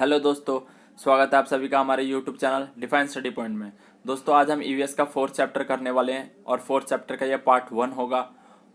Hello दोस्तों, स्वागत है आप सभी का हमारे YouTube channel define study point में। दोस्तों आज हम ईवीएस का फोर्थ चैप्टर करने वाले हैं और फोर्थ चैप्टर का यह पार्ट 1 होगा।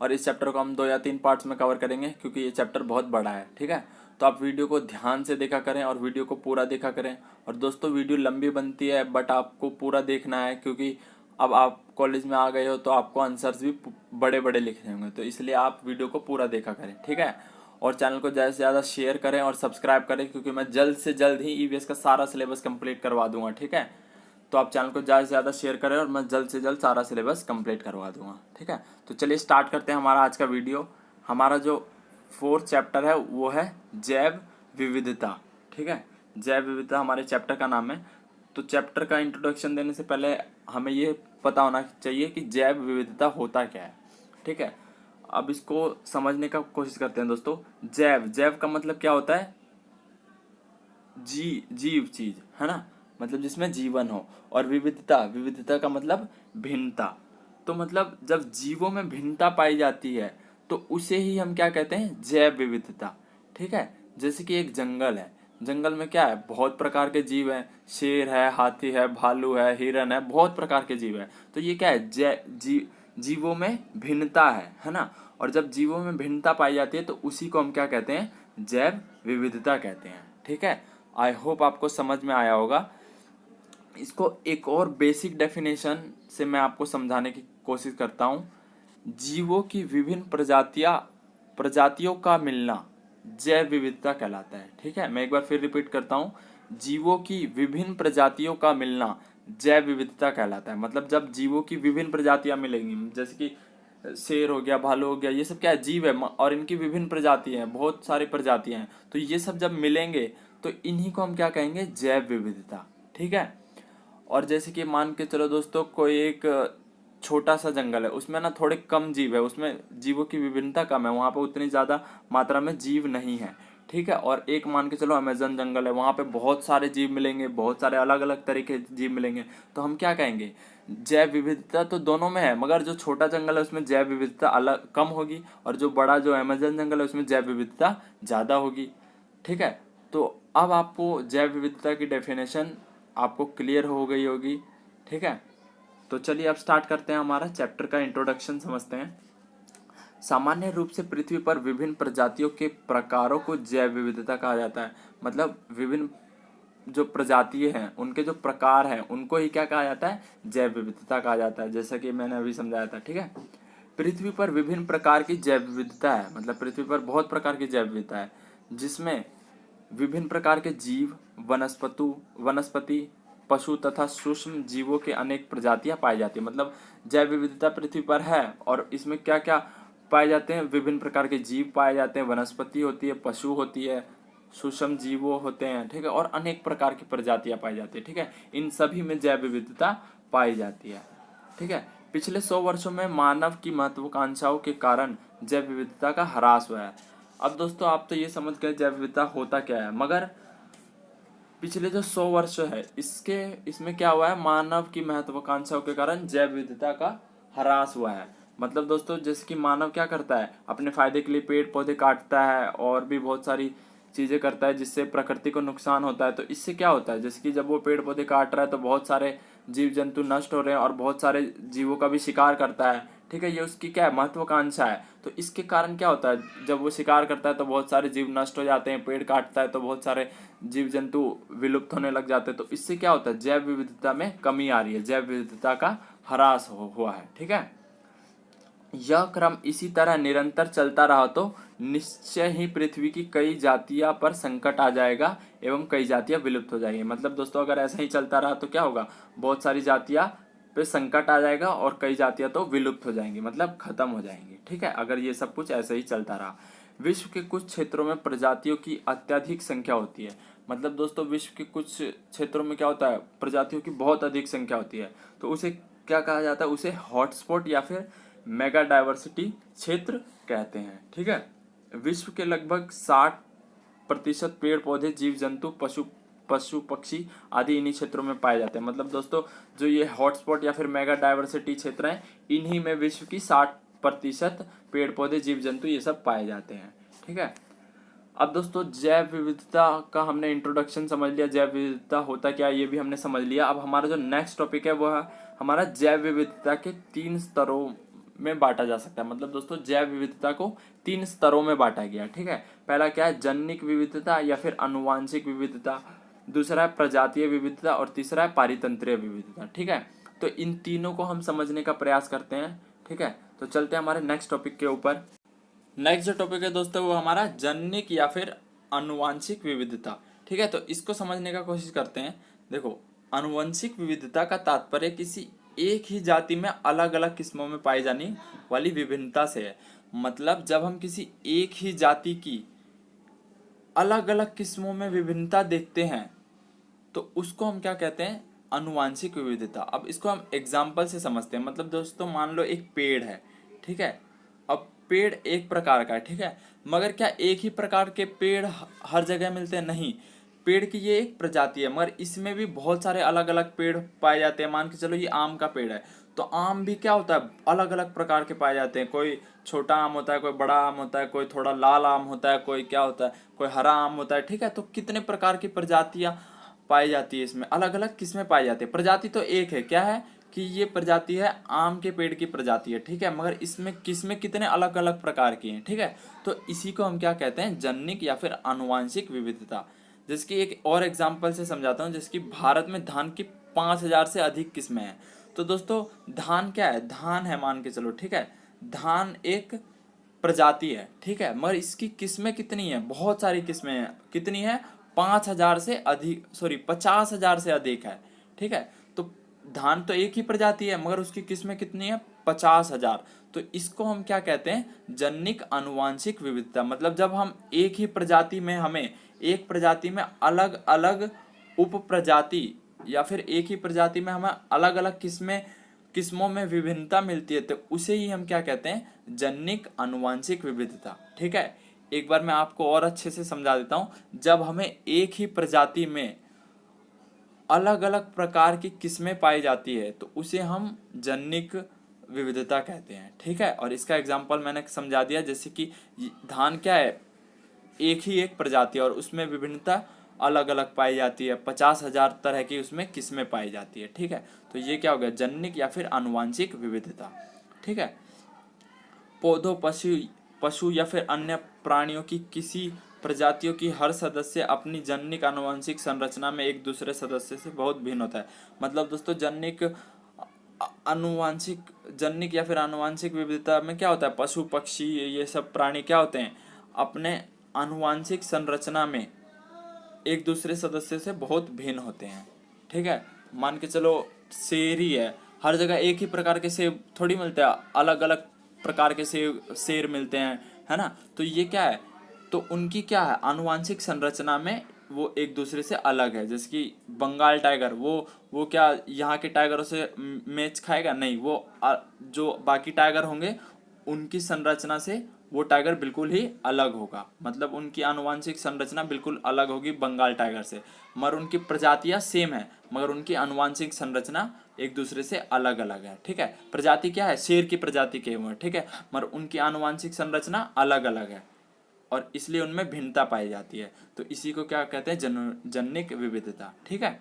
और इस चैप्टर को हम 2 या 3 पार्ट्स में कवर करेंगे क्योंकि ये चैप्टर बहुत बड़ा है। ठीक है, तो आप वीडियो को ध्यान से देखा करें और वीडियो को पूरा देखा करें। और दोस्तों वीडियो लंबी बनती है बट आपको पूरा देखना है क्योंकि अब आप कॉलेज में आ गए हो तो आपको आंसर्स भी बड़े बड़े लिखने होंगे, तो इसलिए आप वीडियो को पूरा देखा करें। ठीक है, और चैनल को ज़्यादा से ज़्यादा शेयर करें और सब्सक्राइब करें क्योंकि मैं जल्द से जल्द ही ईवीएस का सारा सिलेबस कंप्लीट करवा दूंगा। ठीक है, तो आप चैनल को ज़्यादा से ज़्यादा शेयर करें और मैं जल्द से जल्द सारा सिलेबस कंप्लीट करवा दूंगा। ठीक है, तो चलिए स्टार्ट करते हैं हमारा आज का वीडियो। हमारा जो फोर्थ चैप्टर है वो है जैव विविधता। ठीक है, जैव विविधता हमारे चैप्टर का नाम है। तो चैप्टर का इंट्रोडक्शन देने से पहले हमें ये पता होना चाहिए कि जैव विविधता होता क्या है। ठीक है, अब इसको समझने का कोशिश करते हैं दोस्तों। जैव जैव का मतलब क्या होता है? जीव चीज है ना, मतलब जिसमें जीवन हो। और विविधता विविधता का मतलब भिन्नता। तो मतलब जब जीवों में भिन्नता पाई जाती है तो उसे ही हम क्या कहते हैं? जैव विविधता। ठीक है, जैसे कि एक जंगल है, जंगल में क्या है? बहुत प्रकार के जीव हैं। शेर है, हाथी है, भालू है, हिरन है, बहुत प्रकार के जीव है। तो ये क्या है? जीवों में भिन्नता है ना। और जब जीवों में भिन्नता पाई जाती है तो उसी को हम क्या कहते हैं? जैव विविधता कहते हैं। ठीक है, आई होप आपको समझ में आया होगा। इसको एक और बेसिक डेफिनेशन से मैं आपको समझाने की कोशिश करता हूँ। जीवों की विभिन्न प्रजातियों का मिलना जैव विविधता कहलाता है। ठीक है, मैं एक बार फिर रिपीट करता हूँ। जीवों की विभिन्न प्रजातियों का मिलना जैव विविधता कहलाता है। मतलब जब जीवों की विभिन्न प्रजातियां मिलेंगी, जैसे कि शेर हो गया, भालू हो गया, ये सब क्या है? जीव है और इनकी विभिन्न प्रजातियां हैं, बहुत सारी प्रजातियां हैं। तो ये सब जब मिलेंगे तो इन्हीं को हम क्या कहेंगे? जैव विविधता। ठीक है, और जैसे कि मान के चलो दोस्तों, कोई एक छोटा सा जंगल है, उसमें ना थोड़े कम जीव है, उसमें जीवों की विभिन्नता कम है, वहाँ पे उतनी ज़्यादा मात्रा में जीव नहीं है। ठीक है, और एक मान के चलो अमेजन जंगल है, वहाँ पे बहुत सारे जीव मिलेंगे, बहुत सारे अलग अलग तरीके के जीव मिलेंगे। तो हम क्या कहेंगे? जैव विविधता तो दोनों में है, मगर जो छोटा जंगल है उसमें जैव विविधता अलग कम होगी, और जो बड़ा जो अमेजन जंगल है उसमें जैव विविधता ज़्यादा होगी। ठीक है, तो अब आपको जैव विविधता की डेफिनेशन आपको क्लियर हो गई होगी। ठीक है, तो चलिए अब स्टार्ट करते हैं, हमारा चैप्टर का इंट्रोडक्शन समझते हैं। सामान्य रूप से पृथ्वी पर विभिन्न प्रजातियों के प्रकारों को जैव विविधता कहा जाता है। मतलब विभिन्न जो प्रजातियां हैं उनके जो प्रकार हैं उनको ही क्या कहा जाता है? जैव विविधता कहा जाता है, जैसा कि मैंने अभी समझाया था। ठीक है, पृथ्वी पर विभिन्न प्रकार की जैव विविधता है। मतलब पृथ्वी पर बहुत प्रकार की जैव विविधता है जिसमें विभिन्न प्रकार के जीव, वनस्पति, पशु तथा सूक्ष्म जीवों के अनेक प्रजातियां पाई जाती है। मतलब जैव विविधता पृथ्वी पर है और इसमें क्या क्या पाए जाते हैं? विभिन्न प्रकार के जीव पाए जाते हैं, वनस्पति होती है, पशु होती है, सूक्ष्म जीवो होते हैं। ठीक है, और अनेक प्रकार की प्रजातियां पाई जाती है। ठीक है, इन सभी में जैव विविधता पाई जाती है। ठीक है, पिछले 100 वर्षों में मानव की महत्वाकांक्षाओं के कारण जैव विविधता का ह्रास हुआ है। अब दोस्तों आप तो ये समझ गए जैव विविधता होता क्या है, मगर पिछले जो 100 वर्ष है इसमें क्या हुआ है? मानव की महत्वाकांक्षाओं के कारण जैव विविधता का ह्रास हुआ है। मतलब दोस्तों जैसे कि मानव क्या करता है? अपने फायदे के लिए पेड़ पौधे काटता है और भी बहुत सारी चीजें करता है जिससे प्रकृति को नुकसान होता है। तो इससे क्या होता है? जैसे कि जब वो पेड़ पौधे काट रहा है तो बहुत सारे जीव जंतु नष्ट हो रहे हैं और बहुत सारे जीवों का भी शिकार करता है। ठीक है, ये उसकी क्या है? महत्वाकांक्षा है। तो इसके कारण क्या होता है? जब वो शिकार करता है तो बहुत सारे जीव नष्ट हो जाते हैं, पेड़ काटता है तो बहुत सारे जीव जंतु विलुप्त होने लग जाते हैं। तो इससे क्या होता है? जैव विविधता में कमी आ रही है, जैव विविधता का ह्रास हुआ है। ठीक है, यह क्रम इसी तरह निरंतर चलता रहा तो निश्चय ही पृथ्वी की कई जातियां पर संकट आ जाएगा एवं कई जातियां विलुप्त हो जाएंगी। मतलब दोस्तों अगर ऐसा ही चलता रहा तो क्या होगा? बहुत सारी जातियां पे संकट आ जाएगा और कई जातियां तो विलुप्त हो जाएंगी, मतलब खत्म हो जाएंगी। ठीक है, अगर ये सब कुछ ऐसे ही चलता रहा। विश्व के कुछ क्षेत्रों में प्रजातियों की अत्यधिक संख्या होती है। मतलब दोस्तों विश्व के कुछ क्षेत्रों में क्या होता है? प्रजातियों की बहुत अधिक संख्या होती है। तो उसे क्या कहा जाता है? उसे हॉटस्पॉट या फिर मेगा डाइवर्सिटी क्षेत्र कहते हैं। ठीक है, विश्व के लगभग 60% पेड़ पौधे, जीव जंतु, पशु पक्षी आदि इन्हीं क्षेत्रों में पाए जाते हैं। मतलब दोस्तों जो ये हॉटस्पॉट या फिर मेगा डाइवर्सिटी क्षेत्र हैं, इन्हीं में विश्व की 60% पेड़ पौधे, जीव जंतु ये सब पाए जाते हैं। ठीक है, अब दोस्तों जैव विविधता का हमने इंट्रोडक्शन समझ लिया, जैव विविधता होता क्या है ये भी हमने समझ लिया। अब हमारा जो नेक्स्ट टॉपिक है वो है हमारा जैव विविधता के 3 स्तरों में बांटा जा सकता है। मतलब दोस्तों जैव विविधता को 3 स्तरों में बांटा गया, ठीक है। पहला क्या है, जनिक विविधता या फिर आनुवांशिक विविधता, दूसरा है प्रजातीय विविधता और तीसरा है पारितंत्रीय विविधता, ठीक है। तो इन तीनों को हम समझने का प्रयास करते हैं, ठीक है। तो चलते हैं हमारे नेक्स्ट टॉपिक के ऊपर। नेक्स्ट जो टॉपिक है दोस्तों वो हमारा जनिक या फिर आनुवांशिक विविधता, ठीक है। तो इसको समझने का कोशिश करते हैं। देखो, आनुवंशिक विविधता का तात्पर्य किसी एक ही जाति में अलग अलग किस्मों में पाई जाने वाली विभिन्नता से है। मतलब जब हम किसी एक ही जाति की अलग अलग किस्मों में विभिन्नता देखते हैं तो उसको हम क्या कहते हैं, आनुवांशिक विविधता। अब इसको हम एग्जाम्पल से समझते हैं। मतलब दोस्तों मान लो एक पेड़ है, ठीक है। अब पेड़ एक प्रकार का है, ठीक है, मगर क्या एक ही प्रकार के पेड़ हर जगह मिलते हैं? नहीं, पेड़ की ये एक प्रजाति है, मगर इसमें भी बहुत सारे अलग अलग पेड़ पाए जाते हैं। मान के चलो ये आम का पेड़ है, तो आम भी क्या होता है, अलग अलग प्रकार के पाए जाते हैं। कोई छोटा आम होता है, कोई बड़ा आम होता है, कोई थोड़ा लाल आम होता है, कोई क्या होता है, कोई हरा आम होता है, ठीक है। तो कितने प्रकार की प्रजातियां पाई जाती है, इसमें अलग अलग किस्में पाई जाती है। प्रजाति तो एक है, क्या है कि ये प्रजाति है आम के पेड़ की प्रजाति है, ठीक है, मगर इसमें किस्में कितने अलग अलग प्रकार की हैं, ठीक है। तो इसी को हम क्या कहते हैं, जनिक या फिर आनुवांशिक विविधता। जिसकी एक और एग्जाम्पल से समझाता हूँ। जिसकी भारत में धान की 5,000 से अधिक किस्में हैं। तो दोस्तों धान क्या है, धान है मान के चलो, ठीक है। धान एक प्रजाति है, ठीक है, मगर इसकी किस्में कितनी है, बहुत सारी किस्में हैं। कितनी है, 5,000 से अधिक, सॉरी 50,000 से अधिक है, ठीक है। तो धान तो एक ही प्रजाति है मगर उसकी किस्में कितनी है, 50,000। तो इसको हम क्या कहते हैं, जनिक आनुवांशिक विविधता। मतलब जब हम एक ही प्रजाति में, हमें एक प्रजाति में अलग अलग उप प्रजाति या फिर एक ही प्रजाति में हमें अलग अलग किस्मों में विभिन्नता मिलती है, तो उसे ही हम क्या कहते हैं, जनिक आनुवांशिक विविधता, ठीक है। एक बार मैं आपको और अच्छे से समझा देता हूं। जब हमें एक ही प्रजाति में अलग अलग प्रकार की किस्में पाई जाती है तो उसे हम जनिक विविधता कहते हैं, ठीक है। और इसका एग्जाम्पल मैंने समझा दिया। जैसे कि धान क्या है, एक ही एक प्रजाति और उसमें विभिन्नता अलग अलग पाई जाती है, 50,000 तरह की उसमें किस्में पाई जाती है, ठीक है। तो ये क्या हो गया, जनिक या फिर आनुवांशिक विविधता, ठीक है। पौधों, पशु या फिर अन्य प्राणियों की किसी प्रजातियों की हर सदस्य अपनी जनिक आनुवंशिक संरचना में एक दूसरे सदस्य से बहुत भिन्न होता है। मतलब दोस्तों आनुवांशिक जनिक या फिर आनुवांशिक विविधता में क्या होता है, पशु पक्षी ये सब प्राणी क्या होते हैं, अपने आनुवांशिक संरचना में एक दूसरे सदस्य से बहुत भिन्न होते हैं, ठीक है। मान के चलो शेर ही है, हर जगह एक ही प्रकार के सेब थोड़ी मिलते हैं, अलग अलग प्रकार के शेर मिलते हैं, है ना। तो ये क्या है, तो उनकी क्या है, आनुवांशिक संरचना में वो एक दूसरे से अलग है। जैसे कि बंगाल टाइगर, वो क्या यहाँ के टाइगरों से मैच खाएगा? नहीं, वो जो बाकी टाइगर होंगे उनकी संरचना से वो टाइगर बिल्कुल ही अलग होगा। मतलब उनकी आनुवांशिक संरचना बिल्कुल अलग होगी बंगाल टाइगर से, मगर उनकी प्रजातियां सेम है, मगर उनकी आनुवांशिक संरचना एक दूसरे से अलग अलग है, ठीक है। प्रजाति क्या है, शेर की प्रजाति के हुए, ठीक है, मगर उनकी आनुवांशिक संरचना अलग अलग है और इसलिए उनमें भिन्नता पाई जाती है। तो इसी को क्या कहते हैं, जनिक विविधता, ठीक है।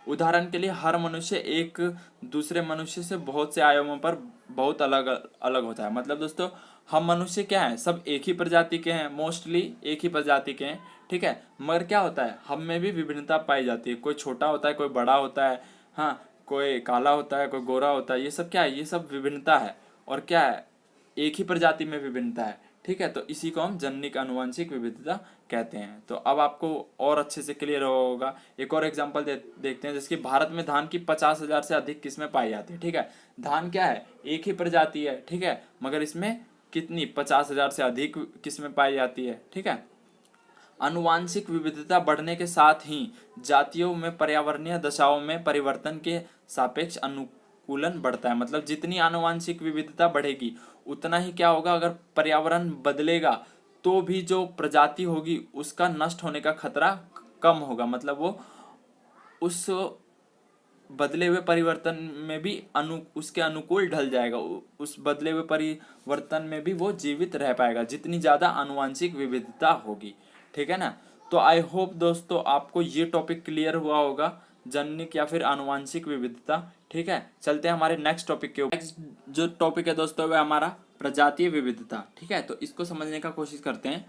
उदाहरण के लिए हर मनुष्य एक दूसरे मनुष्य से बहुत से आयामों पर बहुत अलग अलग होता है। मतलब दोस्तों हम मनुष्य क्या हैं, सब एक ही प्रजाति के हैं, मोस्टली एक ही प्रजाति के हैं, ठीक है, मगर क्या होता है, हम में भी विभिन्नता पाई जाती है। कोई छोटा होता है, कोई बड़ा होता है, हाँ, कोई काला होता है, कोई गोरा होता है। ये सब क्या है, ये सब विभिन्नता है और क्या है, एक ही प्रजाति में विभिन्नता है, ठीक है। तो इसी को हम जनिक आनुवंशिक विविधता कहते हैं। तो अब आपको और अच्छे से क्लियर होगा। एक और एग्जांपल देखते हैं। जैसे कि भारत में धान की 50,000 से अधिक किस्में पाई जाती है, ठीक है। धान क्या है, एक ही प्रजाति है, ठीक है, मगर इसमें कितनी 50,000 से अधिक किस्में पाई जाती है, ठीक है। आनुवांशिक विविधता बढ़ने के साथ ही जातियों में पर्यावरणीय दशाओं में परिवर्तन के सापेक्ष अनुकूलन बढ़ता है। मतलब जितनी आनुवांशिक विविधता बढ़ेगी उतना ही क्या होगा, अगर पर्यावरण बदलेगा तो भी जो प्रजाति होगी उसका नष्ट होने का खतरा कम होगा। मतलब वो उस बदले हुए परिवर्तन में भी उसके अनुकूल ढल जाएगा, उस बदले हुए परिवर्तन में भी वो जीवित रह पाएगा जितनी ज्यादा आनुवांशिक विविधता होगी, ठीक है ना। तो आई होप दोस्तों आपको ये टॉपिक क्लियर हुआ होगा, जनिक या फिर आनुवांशिक विविधता। ठीक है, चलते हैं हमारे नेक्स्ट टॉपिक के ऊपर। नेक्स्ट जो टॉपिक है दोस्तों वह हमारा प्रजातीय विविधता। ठीक है, तो इसको समझने का कोशिश करते हैं।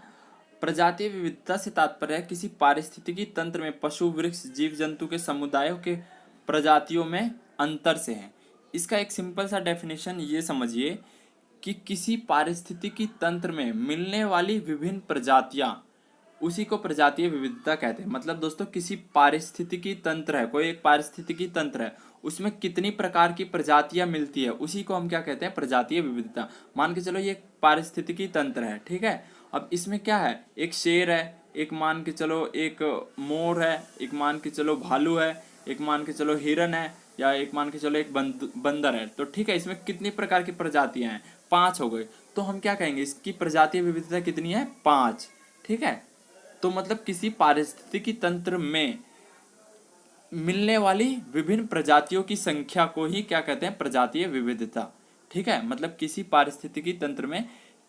प्रजातीय विविधता से तात्पर्य है किसी पारिस्थितिकी तंत्र में पशु, वृक्ष, जीव जंतु के समुदायों के प्रजातियों में अंतर से है। इसका एक सिंपल सा डेफिनेशन ये समझिए कि किसी पारिस्थितिकी तंत्र में मिलने वाली विभिन्न प्रजातियां, उसी को प्रजातीय विविधता कहते हैं। मतलब दोस्तों किसी पारिस्थितिकी तंत्र है, कोई एक पारिस्थितिकी तंत्र है, उसमें कितनी प्रकार की प्रजातियां मिलती है, उसी को हम क्या कहते हैं, प्रजातीय विविधता। मान के चलो ये एक पारिस्थितिकी तंत्र है, ठीक है। अब इसमें क्या है, एक शेर है, एक मान के चलो एक मोर है, एक मान के चलो भालू है, एक मान के चलो हिरन है, या एक मान के चलो एक बंदर है। तो ठीक है, इसमें कितनी प्रकार की प्रजातियां हैं, 5 हो गए। तो हम क्या कहेंगे, इसकी प्रजातीय विविधता कितनी है, 5। ठीक है, तो मतलब किसी पारिस्थितिकी तंत्र में मिलने वाली विभिन्न प्रजातियों की संख्या को ही क्या कहते हैं, प्रजातीय विविधता। ठीक है, मतलब किसी पारिस्थितिकी तंत्र में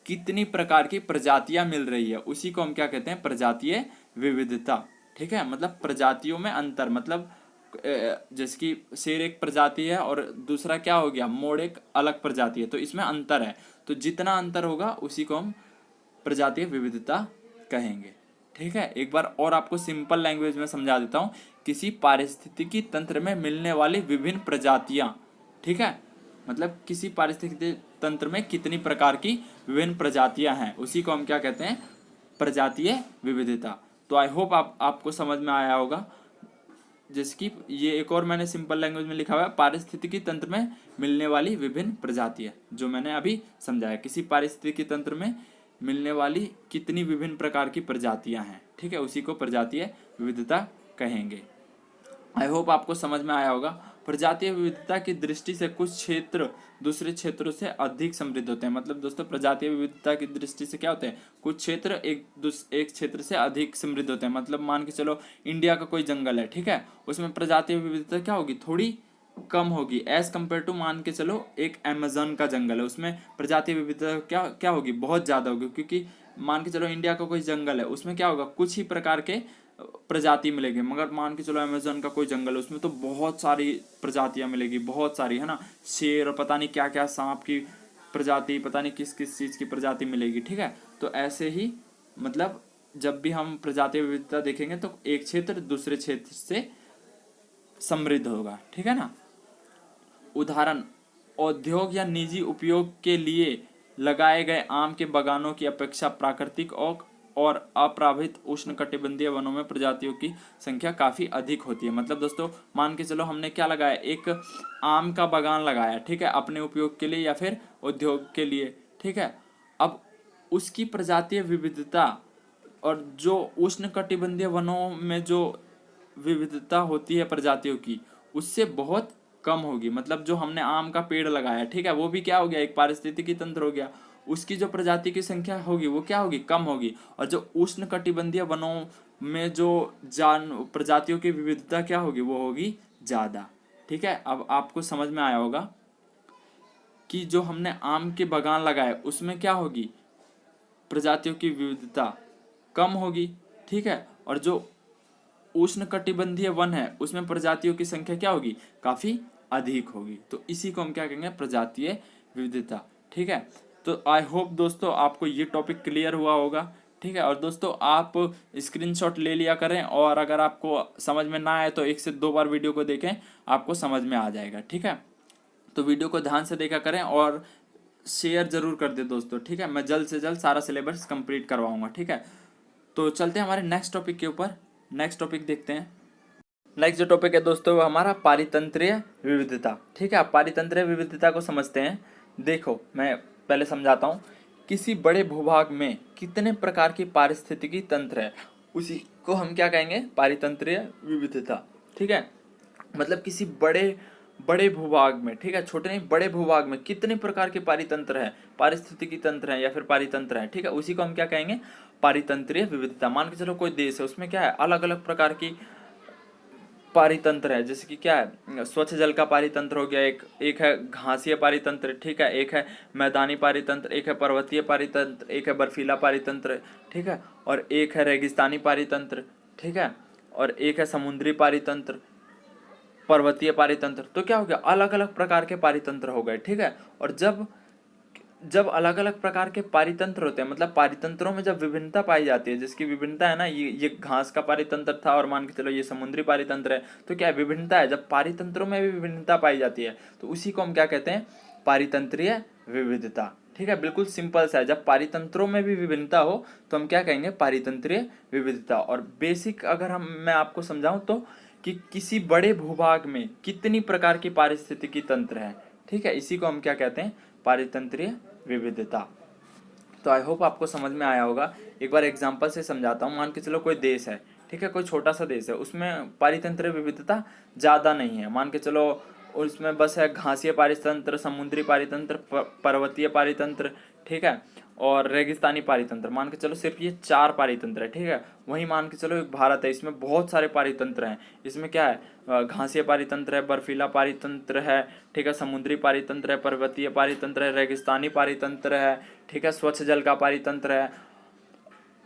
कितनी प्रकार की प्रजातियां मिल रही है, उसी को हम क्या कहते हैं, प्रजातीय विविधता। ठीक है, मतलब प्रजातियों में अंतर, मतलब जैसे कि शेर एक प्रजाति है और दूसरा क्या हो गया, मोर एक अलग प्रजाति है, तो इसमें अंतर है। तो जितना अंतर होगा उसी को हम प्रजातीय विविधता कहेंगे। ठीक है, एक बार और आपको सिंपल लैंग्वेज में समझा देता हूँ। किसी पारिस्थितिकी तंत्र में मिलने वाली विभिन्न प्रजातियां, ठीक है, मतलब किसी पारिस्थितिकी तंत्र में कितनी प्रकार की विभिन्न प्रजातियां हैं, उसी को हम क्या कहते हैं, प्रजातीय विविधता। तो आई होप आपको समझ में आया होगा। जैसे कि ये एक और मैंने सिंपल लैंग्वेज में लिखा हुआ है, पारिस्थितिकी तंत्र में मिलने वाली विभिन्न प्रजातियां, जो मैंने अभी समझाया, किसी पारिस्थितिकी तंत्र में मिलने वाली कितनी विभिन्न प्रकार की प्रजातियां हैं। ठीक है, उसी को प्रजातीय विविधता कहेंगे। आई होप आपको समझ में आया होगा। प्रजातीय विविधता की दृष्टि से कुछ क्षेत्र दूसरे क्षेत्रों से अधिक समृद्ध होते हैं। मतलब दोस्तों प्रजातीय विविधता की दृष्टि से क्या होते हैं, कुछ क्षेत्र एक क्षेत्र से अधिक समृद्ध होते हैं। मतलब मान के चलो इंडिया का कोई जंगल है, ठीक है, उसमें प्रजातीय विविधता क्या होगी, थोड़ी कम होगी एज कम्पेयर टू मान के चलो एक अमेज़न का जंगल है, उसमें प्रजातीय विविधता क्या क्या होगी, बहुत ज़्यादा होगी। क्योंकि मान के चलो इंडिया का कोई जंगल है, उसमें क्या होगा, कुछ ही प्रकार के प्रजाति मिलेगी। मगर मान के चलो अमेज़न का कोई जंगल है, उसमें तो बहुत सारी प्रजातियां मिलेगी, बहुत सारी, है ना, शेर और पता नहीं क्या क्या सांप की प्रजाति, पता नहीं किस किस चीज़ की प्रजाति मिलेगी। ठीक है, तो ऐसे ही मतलब जब भी हम प्रजातीय विविधता देखेंगे तो एक क्षेत्र दूसरे क्षेत्र से समृद्ध होगा। ठीक है ना। उदाहरण, औद्योग या निजी उपयोग के लिए लगाए गए आम के बागानों की अपेक्षा प्राकृतिक और अप्रभावित उष्णकटिबंधीय वनों में प्रजातियों की संख्या काफी अधिक होती है। मतलब दोस्तों मान के चलो हमने क्या लगाया, एक आम का बागान लगाया, ठीक है, अपने उपयोग के लिए या फिर उद्योग के लिए। ठीक है, अब उसकी प्रजातीय विविधता और जो उष्णकटिबंधीय वनों में जो विविधता होती है प्रजातियों की, उससे बहुत कम होगी। मतलब जो हमने आम का पेड़ लगाया, ठीक है, वो भी क्या हो गया, एक पारिस्थितिकी तंत्र हो गया, उसकी जो प्रजाति की संख्या होगी वो क्या होगी, कम होगी। और जो उष्णकटिबंधीय वनों में जो प्रजातियों की विविधता क्या होगी, वो होगी ज्यादा। ठीक है, अब आपको समझ में आया होगा कि जो हमने आम के बागान लगाए उसमें क्या होगी, प्रजातियों की विविधता कम होगी। ठीक है, और जो उष्णकटिबंधीय वन है उसमें प्रजातियों की संख्या क्या होगी, काफी अधिक होगी। तो इसी को हम क्या कहेंगे, प्रजातीय विविधता। ठीक है, तो आई होप दोस्तों आपको ये टॉपिक क्लियर हुआ होगा। ठीक है, और दोस्तों आप स्क्रीनशॉट ले लिया करें, और अगर आपको समझ में ना आए तो 1 से 2 बार वीडियो को देखें, आपको समझ में आ जाएगा। ठीक है, तो वीडियो को ध्यान से देखा करें और शेयर जरूर कर दे दोस्तों। ठीक है, मैं जल्द से जल्द सारा सिलेबस कंप्लीट करवाऊंगा। ठीक है, तो चलते हैं हमारे नेक्स्ट टॉपिक के ऊपर। नेक्स्ट टॉपिक देखते हैं। नेक्स्ट जो टॉपिक है दोस्तों वो हमारा पारितंत्रीय विविधता। ठीक है, आप पारितंत्रीय विविधता को समझते हैं। देखो मैं पहले समझाता हूँ। किसी बड़े भूभाग में कितने प्रकार की पारिस्थितिकी तंत्र है, उसी को हम क्या कहेंगे, पारितंत्रीय विविधता। ठीक है, मतलब किसी बड़े भूभाग में, ठीक है, छोटे नहीं बड़े भूभाग में कितने प्रकार के पारितंत्र है, पारिस्थितिकी तंत्र है या फिर पारितंत्र है। ठीक है, उसी को हम क्या कहेंगे, पारितंत्रीय विविधता। मान के चलो कोई देश है, उसमें क्या है, अलग अलग प्रकार की पारितंत्र है, जैसे कि क्या है, स्वच्छ जल का पारितंत्र हो गया, एक है घासीय पारितंत्र, ठीक है, एक है मैदानी पारितंत्र, एक है पर्वतीय पारितंत्र, एक है बर्फीला पारितंत्र, ठीक है, और एक है रेगिस्तानी पारितंत्र, ठीक है, और एक है समुद्री पारितंत्र, पर्वतीय पारितंत्र। तो क्या हो गया, अलग अलग प्रकार के पारितंत्र हो गए, ठीक है। और जब जब अलग अलग प्रकार के पारितंत्र होते हैं, मतलब पारितंत्रों में जब विभिन्नता पाई जाती है, जिसकी विभिन्नता है ना, ये घास का पारितंत्र था और मान के चलो ये समुद्री पारितंत्र है, तो क्या है, विभिन्नता है। जब पारितंत्रों में भी विभिन्नता पाई जाती है तो उसी को हम क्या कहते हैं, पारितंत्रीय विविधता, ठीक है। बिल्कुल सिंपल सा है, जब पारितंत्रों में भी विभिन्नता हो तो हम क्या कहेंगे, पारितंत्रीय विविधता। और बेसिक अगर मैं आपको समझाऊं तो कि किसी बड़े भूभाग में कितनी प्रकार की पारिस्थितिकी तंत्र है, ठीक है, इसी को हम क्या कहते हैं, पारितंत्रीय विविधता। तो आई होप आपको समझ में आया होगा। एक बार एग्जांपल से समझाता हूँ। मान के चलो कोई देश है, ठीक है, कोई छोटा सा देश है, उसमें पारितंत्रीय विविधता ज़्यादा नहीं है। मान के चलो उसमें बस है घासीय पारितंत्र, समुद्री पारितंत्र, पर्वतीय पारितंत्र, ठीक है, और रेगिस्तानी पारितंत्र। मान के चलो सिर्फ ये 4 पारितंत्र है, ठीक है। वहीं मान के चलो एक भारत है, इसमें बहुत सारे पारितंत्र हैं। इसमें क्या है, घासीय पारितंत्र है, बर्फीला पारितंत्र है, ठीक है, समुद्री पारितंत्र है, पर्वतीय पारितंत्र है, रेगिस्तानी पारितंत्र है, ठीक है, स्वच्छ जल का पारितंत्र है,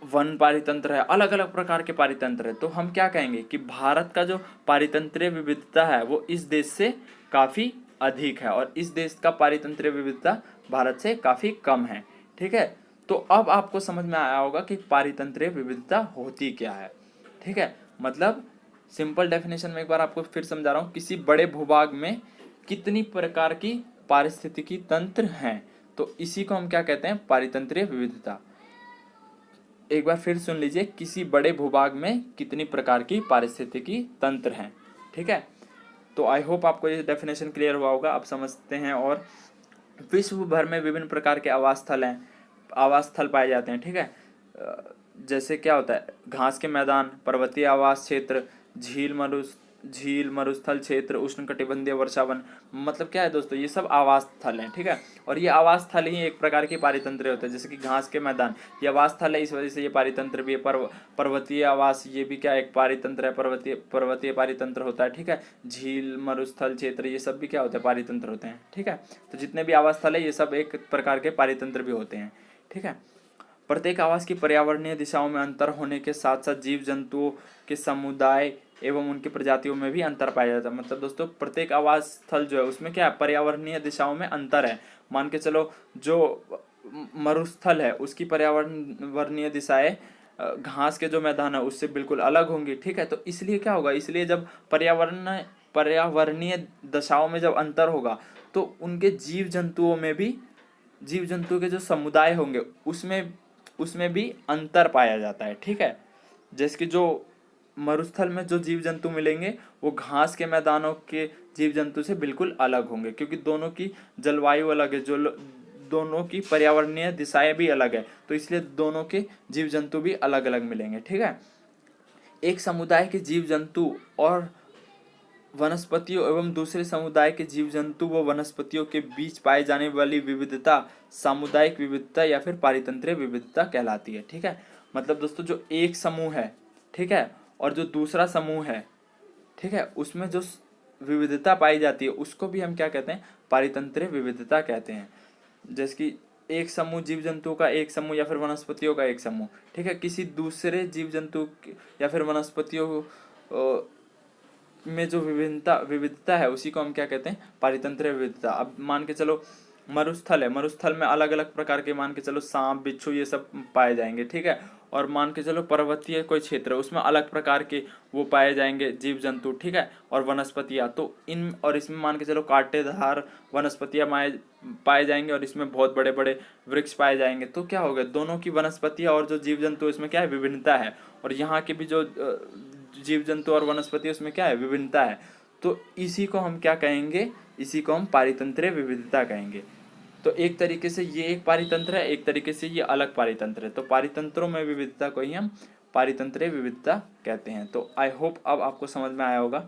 वन पारितंत्र है, अलग अलग प्रकार के पारितंत्र है। तो हम क्या कहेंगे कि भारत का जो पारितंत्रीय विविधता है वो इस देश से काफ़ी अधिक है और इस देश का पारितंत्रीय विविधता भारत से काफ़ी कम है, ठीक है। तो अब आपको समझ में आया होगा कि पारितंत्रीय विविधता होती क्या है, ठीक है। मतलब सिंपल डेफिनेशन में एक बार आपको फिर समझा रहा हूँ, किसी बड़े भूभाग में कितनी प्रकार की पारिस्थितिकी तंत्र हैं, तो इसी को हम क्या कहते हैं, पारितंत्रीय विविधता। एक बार फिर सुन लीजिए, किसी बड़े भूभाग में कितनी प्रकार की पारिस्थितिकी तंत्र हैं, ठीक है। तो आई होप आपको ये डेफिनेशन क्लियर हुआ होगा, आप समझते हैं। और विश्व भर में विभिन्न प्रकार के आवास स्थल पाए जाते हैं, ठीक है। जैसे क्या होता है, घास के मैदान, पर्वतीय आवास क्षेत्र, झील मरुस्थल क्षेत्र, उष्णकटिबंधीय वर्षावन। मतलब क्या है दोस्तों, ये सब आवास स्थल हैं, ठीक है। और ये आवास स्थल ही एक प्रकार के पारितंत्र होते हैं। जैसे कि घास के मैदान ये आवास स्थल है, इस वजह से ये पारितंत्र भी है। पर्वतीय आवास ये भी क्या एक पारितंत्र है, पर्वतीय पारितंत्र होता है, ठीक है। झील मरुस्थल क्षेत्र ये सब भी क्या होते हैं, पारितंत्र होते हैं, ठीक है। तो जितने भी आवास स्थल है ये सब एक प्रकार के पारितंत्र भी होते हैं, ठीक है। प्रत्येक आवास की पर्यावरणीय दिशाओं में अंतर होने के साथ साथ जीव जंतुओं के समुदाय एवं उनकी प्रजातियों में भी अंतर पाया जाता है। मतलब दोस्तों प्रत्येक आवास स्थल जो है उसमें क्या है, पर्यावरणीय दिशाओं में अंतर है। मान के चलो जो मरुस्थल है उसकी पर्यावरणीय दिशाएं घास के जो मैदान है उससे बिल्कुल अलग होंगी, ठीक है। तो इसलिए क्या होगा, इसलिए जब पर्यावरणीय दशाओं में जब अंतर होगा तो उनके जीव जंतुओं के जो समुदाय होंगे उसमें भी अंतर पाया जाता है, ठीक है। जैसे कि जो मरुस्थल में जो जीव जंतु मिलेंगे वो घास के मैदानों के जीव जंतु से बिल्कुल अलग होंगे, क्योंकि दोनों की जलवायु अलग है, जो दोनों की पर्यावरणीय दिशाएं भी अलग है, तो इसलिए दोनों के जीव जंतु भी अलग अलग मिलेंगे, ठीक है। एक समुदाय के जीव जंतु और वनस्पतियों एवं दूसरे समुदाय के जीव जंतु व वनस्पतियों के बीच पाए जाने वाली विविधता सामुदायिक विविधता या फिर पारितंत्रीय विविधता कहलाती है, ठीक है। मतलब दोस्तों जो एक समूह है, ठीक है, और जो दूसरा समूह है, ठीक है, उसमें जो विविधता पाई जाती है उसको भी हम क्या कहते हैं, पारितंत्रीय विविधता कहते हैं। जैसे कि एक समूह जीव जंतुओं का एक समूह या फिर वनस्पतियों का एक समूह, ठीक है, किसी दूसरे जीव जंतु या फिर वनस्पतियों में जो विविधता है उसी को हम क्या कहते हैं, पारितंत्रीय विविधता। अब मान के चलो मरुस्थल है, मरुस्थल में अलग अलग प्रकार के मान के चलो सांप बिच्छू ये सब पाए जाएंगे, ठीक है। और मान के चलो पर्वतीय कोई क्षेत्र है उसमें अलग प्रकार के वो पाए जाएंगे जीव जंतु, ठीक है, और वनस्पतियाँ। तो इसमें मान के चलो कांटेदार वनस्पतियाँ पाए जाएंगे और इसमें बहुत बड़े बड़े वृक्ष पाए जाएंगे। तो क्या होगा, दोनों की वनस्पतियाँ और जो जीव जंतु इसमें क्या है, विभिन्नता है। और यहाँ के भी जो जीव जंतु और वनस्पति उसमें क्या है, विभिन्नता है। तो इसी को हम क्या कहेंगे, इसी को हम पारितंत्रीय विविधता कहेंगे। तो एक तरीके से ये एक पारितंत्र है, एक तरीके से ये अलग पारितंत्र है। तो पारितंत्रों में विविधता को ही हम पारितंत्रीय विविधता कहते हैं। तो आई होप अब आपको समझ में आया होगा।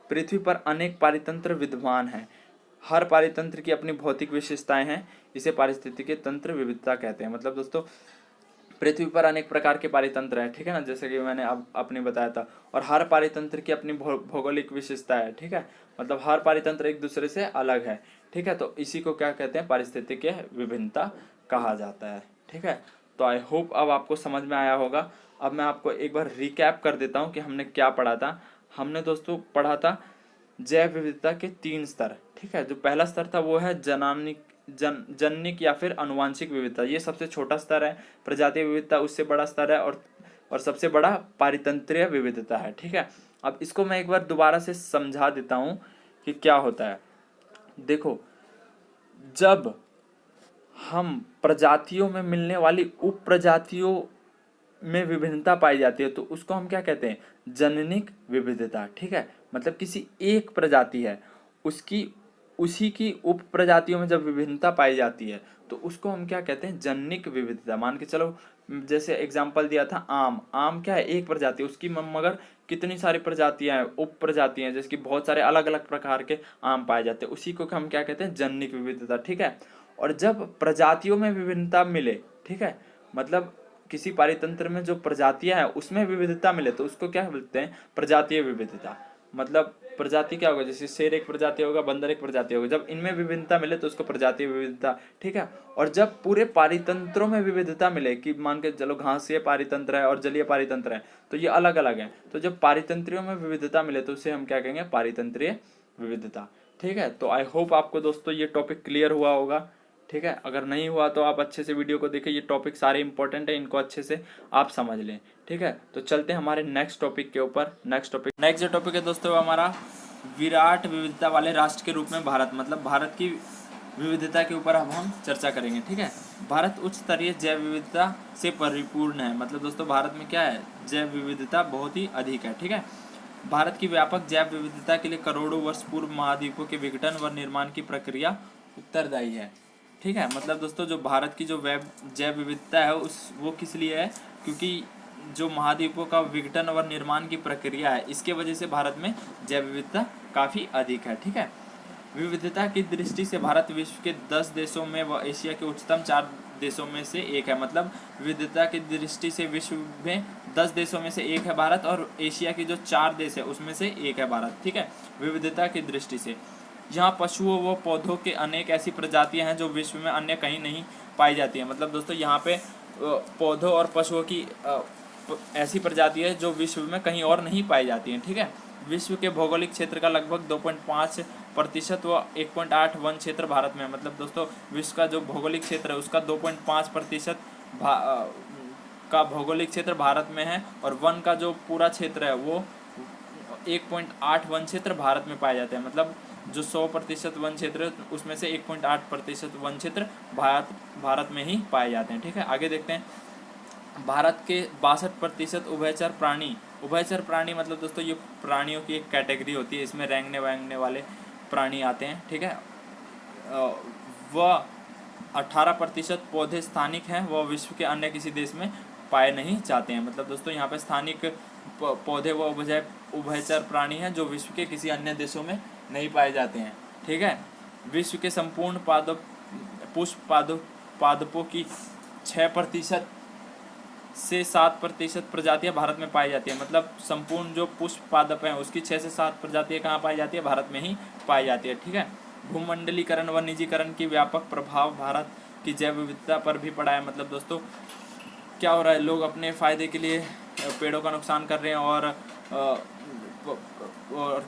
पृथ्वी पर अनेक पारितंत्र विद्यमान हैं, हर पारितंत्र की अपनी भौतिक विशेषताएं हैं, इसे पारिस्थितिकी तंत्र विविधता कहते हैं। मतलब दोस्तों पृथ्वी पर अनेक प्रकार के पारितंत्र हैं, ठीक है ना, जैसे कि मैंने अब अपने बताया था। और हर पारितंत्र की अपनी भौगोलिक विशेषता है, ठीक है, मतलब हर पारितंत्र एक दूसरे से अलग है, ठीक है। तो इसी को क्या कहते हैं, पारिस्थितिकीय विभिन्नता कहा जाता है, ठीक है। तो आई होप अब आपको समझ में आया होगा। अब मैं आपको एक बार रिकैप कर देता हूँ कि हमने क्या पढ़ा था। हमने दोस्तों पढ़ा था जैव विविधता के 3 स्तर, ठीक है। जो पहला स्तर था वो है जनिक या फिर अनुवांशिक विविधता, ये सबसे छोटा स्तर है। प्रजातीय विविधता उससे बड़ा स्तर है, और सबसे बड़ा पारितंत्रीय विविधता है, ठीक है। अब इसको मैं एक बार दोबारा से समझा देता हूँ कि क्या होता है। देखो, जब हम प्रजातियों में मिलने वाली उप प्रजातियों में विभिन्नता पाई जाती है तो उसको हम क्या कहते हैं, जननिक विविधता, ठीक है। मतलब किसी एक प्रजाति है, उसी की उप प्रजातियों में जब विभिन्नता पाई जाती है तो उसको हम क्या कहते हैं, जननिक विविधता। मान के चलो, जैसे एग्जाम्पल दिया था आम क्या है, एक प्रजाति, उसकी मगर कितनी सारी प्रजातियां हैं, उप प्रजातियां हैं, जैसे कि बहुत सारे अलग अलग प्रकार के आम पाए जाते हैं, उसी को हम क्या कहते हैं, जननिक विविधता, ठीक है। और जब प्रजातियों में विभिन्नता मिले, ठीक है, मतलब किसी पारितंत्र में जो प्रजातियां हैं उसमें विविधता मिले तो उसको क्या बोलते हैं, प्रजातीय विविधता। मतलब प्रजाति क्या होगा, जैसे शेर एक प्रजाति होगा, बंदर एक प्रजाति होगा, जब इनमें विभिन्नता मिले तो उसको प्रजातीय विविधता, ठीक है। और जब पूरे पारितंत्रों में विविधता मिले, कि मान के चलो घासीय पारितंत्र है और जलीय पारितंत्र है, तो ये अलग अलग है, तो जब पारितंत्रियों में विविधता मिले तो उसे हम क्या कहेंगे, पारितंत्रीय विविधता, ठीक है। तो आई होप आपको दोस्तों ये टॉपिक क्लियर हुआ होगा, ठीक है। अगर नहीं हुआ तो आप अच्छे से वीडियो को देखिए, ये टॉपिक सारे इंपॉर्टेंट है, इनको अच्छे से आप समझ लें, ठीक है। तो चलते हैं हमारे नेक्स्ट टॉपिक के ऊपर। नेक्स्ट जो टॉपिक है दोस्तों, हमारा विराट विविधता वाले राष्ट्र के रूप में भारत, मतलब भारत की विविधता के ऊपर अब हम चर्चा करेंगे, ठीक है। भारत उच्च स्तरीय जैव विविधता से परिपूर्ण है, मतलब दोस्तों भारत में क्या है, जैव विविधता बहुत ही अधिक है, ठीक है। भारत की व्यापक जैव विविधता के लिए करोड़ों वर्ष पूर्व महाद्वीपों के विघटन व निर्माण की प्रक्रिया उत्तरदायी है, ठीक है। मतलब दोस्तों जो भारत की जो जैव विविधता है वो किस लिए है, क्योंकि जो महाद्वीपों का विघटन और निर्माण की प्रक्रिया है, इसके वजह से भारत में जैव विविधता काफ़ी अधिक है, ठीक है। विविधता की दृष्टि से भारत विश्व के 10 देशों में व एशिया के उच्चतम 4 देशों में से एक है। मतलब विविधता की दृष्टि से विश्व में 10 देशों में से एक है भारत, और एशिया की जो 4 देश है उसमें से एक है भारत, ठीक है, विविधता की दृष्टि से। यहाँ पशुओं व पौधों के अनेक ऐसी प्रजातियां हैं जो विश्व में अन्य कहीं नहीं पाई जाती हैं। मतलब दोस्तों यहाँ पे पौधों और पशुओं की ऐसी प्रजाति है जो विश्व में कहीं और नहीं पाई जाती हैं, ठीक है। विश्व के भौगोलिक क्षेत्र का लगभग 2.5% व 1.8 वन क्षेत्र भारत में है। मतलब दोस्तों विश्व का जो भौगोलिक क्षेत्र है उसका 2.5% का भौगोलिक क्षेत्र भारत में है, और वन का जो पूरा क्षेत्र है वो 1.8 वन क्षेत्र भारत में पाए जाते हैं। मतलब जो 100% वन क्षेत्र है उसमें से 1.8% वन क्षेत्र भारत में ही पाए जाते हैं, ठीक है। आगे देखते हैं, भारत के 62% उभयचर प्राणी मतलब दोस्तों ये प्राणियों की एक कैटेगरी होती है, इसमें रेंगने वाले प्राणी आते हैं, ठीक है। वह 18% पौधे स्थानिक हैं, वह विश्व के अन्य किसी देश में पाए नहीं जाते हैं। मतलब दोस्तों यहाँ पे स्थानिक पौधे व उभयचर प्राणी हैं जो विश्व के किसी अन्य देशों में नहीं पाए जाते हैं, ठीक है। विश्व के संपूर्ण पुष्प पादपों की 6% से 7% प्रजातियां भारत में पाई जाती है। मतलब संपूर्ण जो पुष्प पादप हैं उसकी 6 से 7 प्रजातियां कहाँ पाई जाती है, भारत में ही पाई जाती है, ठीक है। भूमंडलीकरण व निजीकरण की व्यापक प्रभाव भारत की जैव विविधता पर भी पड़ा है। मतलब दोस्तों क्या हो रहा है, लोग अपने फ़ायदे के लिए पेड़ों का नुकसान कर रहे हैं और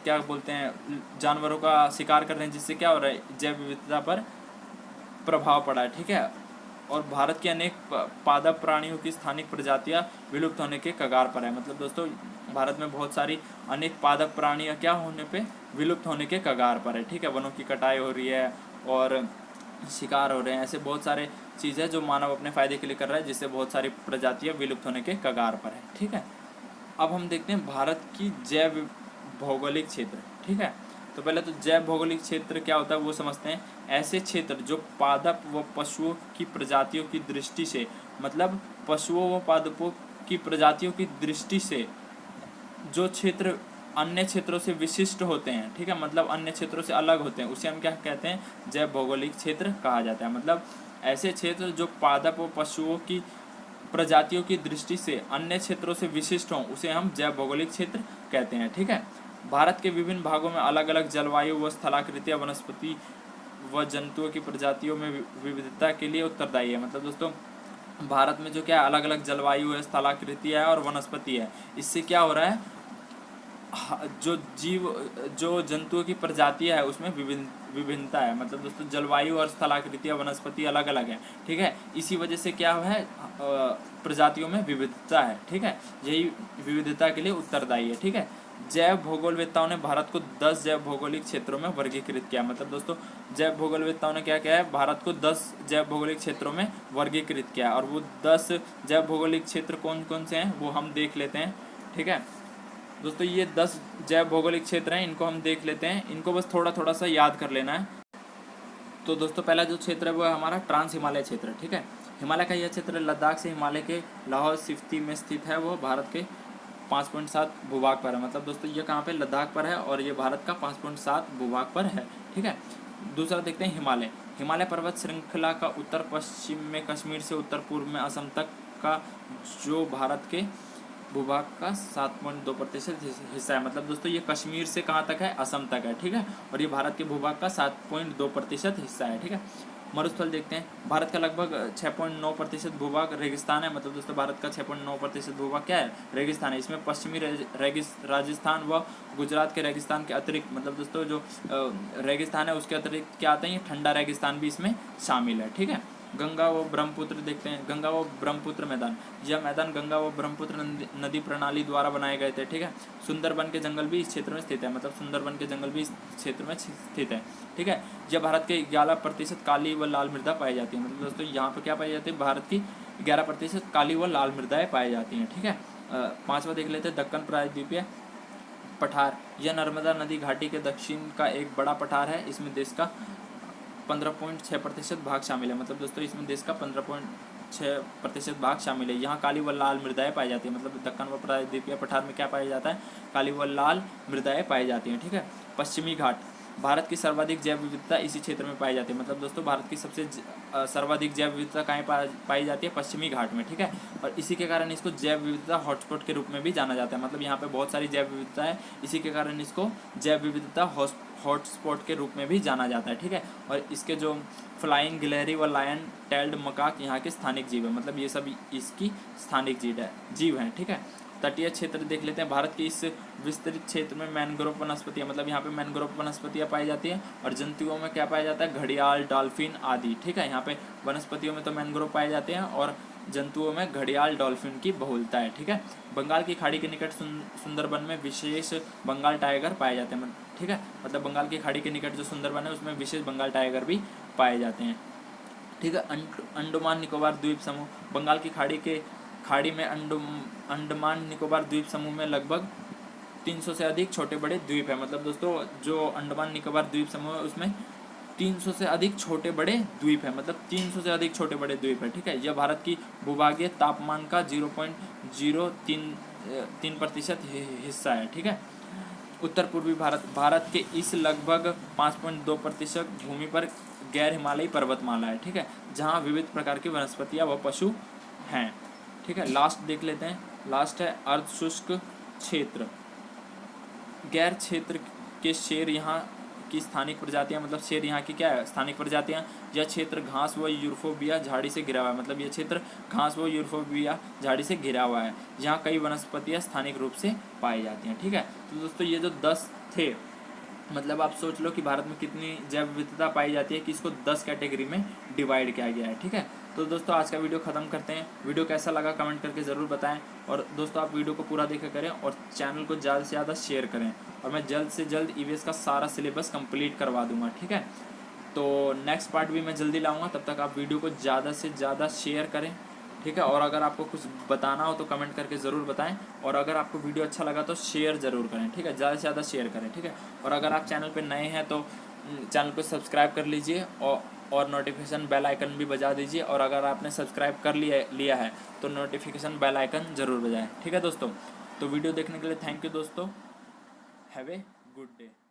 क्या बोलते हैं, जानवरों का शिकार कर रहे हैं, जिससे क्या हो रहा है, जैव विविधता पर प्रभाव पड़ा है, ठीक है। और भारत के अनेक पादप प्राणियों की स्थानिक प्रजातियां विलुप्त होने के कगार पर है। मतलब दोस्तों भारत में बहुत सारी अनेक पादप प्राणियां क्या होने पे विलुप्त होने के कगार पर है, ठीक है। वनों की कटाई हो रही है और शिकार हो रहे हैं, ऐसे बहुत सारे चीज़ें जो मानव अपने फ़ायदे के लिए कर रहा है, जिससे बहुत सारी प्रजातियाँ विलुप्त होने के कगार पर है, ठीक है। अब हम देखते हैं भारत की जैव भौगोलिक क्षेत्र, ठीक है। तो पहले तो जैव भौगोलिक क्षेत्र क्या होता है वो समझते हैं। ऐसे क्षेत्र जो पादप व पशुओं की प्रजातियों की दृष्टि से, मतलब पशुओं व पादपों की प्रजातियों की दृष्टि से जो क्षेत्र अन्य क्षेत्रों से विशिष्ट होते हैं, ठीक है, मतलब अन्य क्षेत्रों से अलग होते हैं, उसे हम क्या कहते हैं, जैव भौगोलिक क्षेत्र कहा जाता है। मतलब ऐसे क्षेत्र जो पादप व पशुओं की प्रजातियों की दृष्टि से अन्य क्षेत्रों से विशिष्ट हों उसे हम जैव भौगोलिक क्षेत्र कहते हैं। ठीक है, भारत के विभिन्न भागों में अलग अलग जलवायु व स्थलाकृतियाँ वनस्पति व जंतुओं की प्रजातियों में विविधता के लिए उत्तरदायी है। मतलब दोस्तों भारत में जो क्या है अलग अलग जलवायु है, स्थलाकृतियाँ है और वनस्पति है, इससे क्या हो रहा है जो जंतुओं की प्रजातियां है उसमें विभिन्नता है। मतलब दोस्तों जलवायु और स्थलाकृतियां वनस्पति अलग अलग है। ठीक है, इसी वजह से क्या है प्रजातियों में विविधता है। ठीक है, यही विविधता के लिए उत्तरदायी है। ठीक है, जैव भूगोलवेत्ताओं ने भारत को 10 जैव भौगोलिक क्षेत्रों में वर्गीकृत किया। मतलब दोस्तों जैव भूगोलवेत्ताओं ने क्या किया है, भारत को 10 जैव भौगोलिक क्षेत्रों में वर्गीकृत किया और वो 10 जैव भौगोलिक क्षेत्र कौन कौन से हैं वो हम देख लेते हैं। ठीक है दोस्तों, ये 10 जैव भौगोलिक क्षेत्र हैं, इनको हम देख लेते हैं। इनको बस थोड़ा थोड़ा सा याद कर लेना है। तो दोस्तों पहला जो क्षेत्र है वो है हमारा ट्रांस हिमालय क्षेत्र। ठीक है, हिमालय का यह क्षेत्र लद्दाख से हिमालय के लाहौल स्फीति में स्थित है। वो भारत के 5.7 भूभाग पर है। मतलब दोस्तों ये कहाँ पे, लद्दाख पर है और ये भारत का 5.7 भूभाग पर है। ठीक है, दूसरा देखते हैं हिमालय। हिमालय पर्वत श्रृंखला का उत्तर पश्चिम में कश्मीर से उत्तर पूर्व में असम तक का जो भारत के भूभाग का 7.2% हिस्सा है। मतलब दोस्तों ये कश्मीर से कहाँ तक है, असम तक है। ठीक है, और ये भारत के भूभाग का 7.2% हिस्सा है। ठीक है, मरुस्थल देखते हैं। भारत का लगभग 6.9% भूभाग रेगिस्तान है। मतलब दोस्तों भारत का 6.9% भूभाग क्या है, रेगिस्तान है। इसमें पश्चिमी राजस्थान व गुजरात के रेगिस्तान के अतिरिक्त, मतलब दोस्तों जो रेगिस्तान है उसके अतिरिक्त क्या आते हैं, ये ठंडा रेगिस्तान भी इसमें शामिल है। ठीक है, गंगा व ब्रह्मपुत्र देखते हैं। गंगा व ब्रह्मपुत्र मैदान, यह मैदान गंगा व ब्रह्मपुत्र नदी प्रणाली द्वारा बनाए गए थे। ठीक है, सुंदरबन के जंगल भी इस क्षेत्र में स्थित है। मतलब सुंदरबन के जंगल भी इस क्षेत्र में स्थित है। ठीक है, यह भारत के 11% काली व लाल मृदा पाई जाती है। मतलब दोस्तों यहाँ पे क्या पाई जाती है, भारत की 11% काली व लाल मृदाएँ पाई जाती हैं। ठीक है, पांचवा देख लेते हैं दक्कन प्रायद्वीपीय पठार। यह नर्मदा नदी घाटी के दक्षिण का एक बड़ा पठार है। इसमें देश का 15.6% भाग शामिल है। मतलब दोस्तों इसमें देश का 15.6% भाग शामिल है। यहाँ काली व लाल मृदाएँ पाई जाती है। मतलब दक्कन व प्रायद्वीपीय पठार में क्या पाया जाता है, काली व लाल मृदाएँ पाई जाती हैं। ठीक है, पश्चिमी घाट, भारत की सर्वाधिक जैव विविधता इसी क्षेत्र में पाई जाती है। मतलब दोस्तों भारत की सबसे सर्वाधिक जैव विविधता कहाँ पाई जाती है, पश्चिमी घाट में। ठीक है, और इसी के कारण इसको जैव विविधता हॉटस्पॉट के रूप में भी जाना जाता है। मतलब यहाँ पे बहुत सारी जैव विविधता है, इसी के कारण इसको जैव विविधता हॉटस्पॉट के रूप में भी जाना जाता है। ठीक है, और इसके जो फ्लाइंग गिलहरी व लायन टेल्ड मकाक यहाँ के स्थानिक जीव है। मतलब ये सब इसकी स्थानिक जीव हैं। ठीक है, तटीय क्षेत्र देख लेते हैं। भारत के इस विस्तृत क्षेत्र में मैनग्रोव वनस्पतियाँ, मतलब यहाँ पे मैनग्रोव वनस्पतियाँ पाई जाती हैं। और जंतुओं में क्या पाया जाता है, घड़ियाल, डॉल्फिन आदि। ठीक है, यहाँ पे वनस्पतियों में तो मैनग्रोव पाए जाते हैं और जंतुओं में घड़ियाल, डॉल्फिन की बहुलता है। ठीक है, बंगाल की खाड़ी के निकट सुंदरबन में विशेष बंगाल टाइगर पाए जाते हैं। ठीक है, मतलब बंगाल की खाड़ी के निकट जो सुंदरबन है उसमें विशेष बंगाल टाइगर भी पाए जाते हैं। ठीक है, अंडमान निकोबार द्वीप समूह, बंगाल की खाड़ी में अंडमान निकोबार द्वीप समूह में लगभग 300 से अधिक छोटे बड़े द्वीप है। मतलब दोस्तों जो अंडमान निकोबार द्वीप समूह है उसमें 300 से अधिक छोटे बड़े द्वीप है। मतलब 300 से अधिक छोटे बड़े द्वीप है। ठीक है, यह भारत की भूभागीय तापमान का 0.03% हिस्सा है। ठीक है, उत्तर पूर्वी भारत के इस लगभग 5.2% भूमि पर गैर हिमालयी पर्वतमाला है। ठीक है, जहाँ विविध प्रकार की वनस्पतियाँ व पशु हैं। ठीक है, लास्ट देख लेते हैं। लास्ट है अर्ध शुष्क क्षेत्र। गैर क्षेत्र के शेर यहाँ की स्थानिक प्रजातियाँ, मतलब शेर यहाँ की क्या है, स्थानिक प्रजातियाँ। यह क्षेत्र घास व यूफोर्बिया झाड़ी से घिरा हुआ है। मतलब यह क्षेत्र घास व यूफोर्बिया झाड़ी से घिरा हुआ है। यहाँ कई वनस्पतियाँ स्थानिक रूप से पाई जाती हैं। ठीक है, तो दोस्तों ये जो 10 थे, मतलब आप सोच लो कि भारत में कितनी जैव विविधता पाई जाती है कि इसको 10 कैटेगरी में डिवाइड किया गया है। ठीक है, तो दोस्तों आज का वीडियो ख़त्म करते हैं। वीडियो कैसा लगा कमेंट करके ज़रूर बताएं और दोस्तों आप वीडियो को पूरा देखा करें और चैनल को ज़्यादा से ज़्यादा शेयर करें और मैं जल्द से जल्द ईवीएस का सारा सिलेबस कंप्लीट करवा दूंगा। ठीक है, तो नेक्स्ट पार्ट भी मैं जल्दी लाऊंगा, तब तक आप वीडियो को ज़्यादा से ज़्यादा शेयर करें। ठीक है, और अगर आपको कुछ बताना हो तो कमेंट करके ज़रूर बताएं और अगर आपको वीडियो अच्छा लगा तो शेयर ज़रूर करें। ठीक है, ज़्यादा से ज़्यादा शेयर करें। ठीक है, और अगर आप चैनल पे नए हैं तो चैनल को सब्सक्राइब कर लीजिए और नोटिफिकेशन बेल आइकन भी बजा दीजिए और अगर आपने सब्सक्राइब कर लिया है तो नोटिफिकेशन बेल आइकन ज़रूर बजाएं। ठीक है दोस्तों, तो वीडियो देखने के लिए थैंक यू दोस्तों। Have a good day.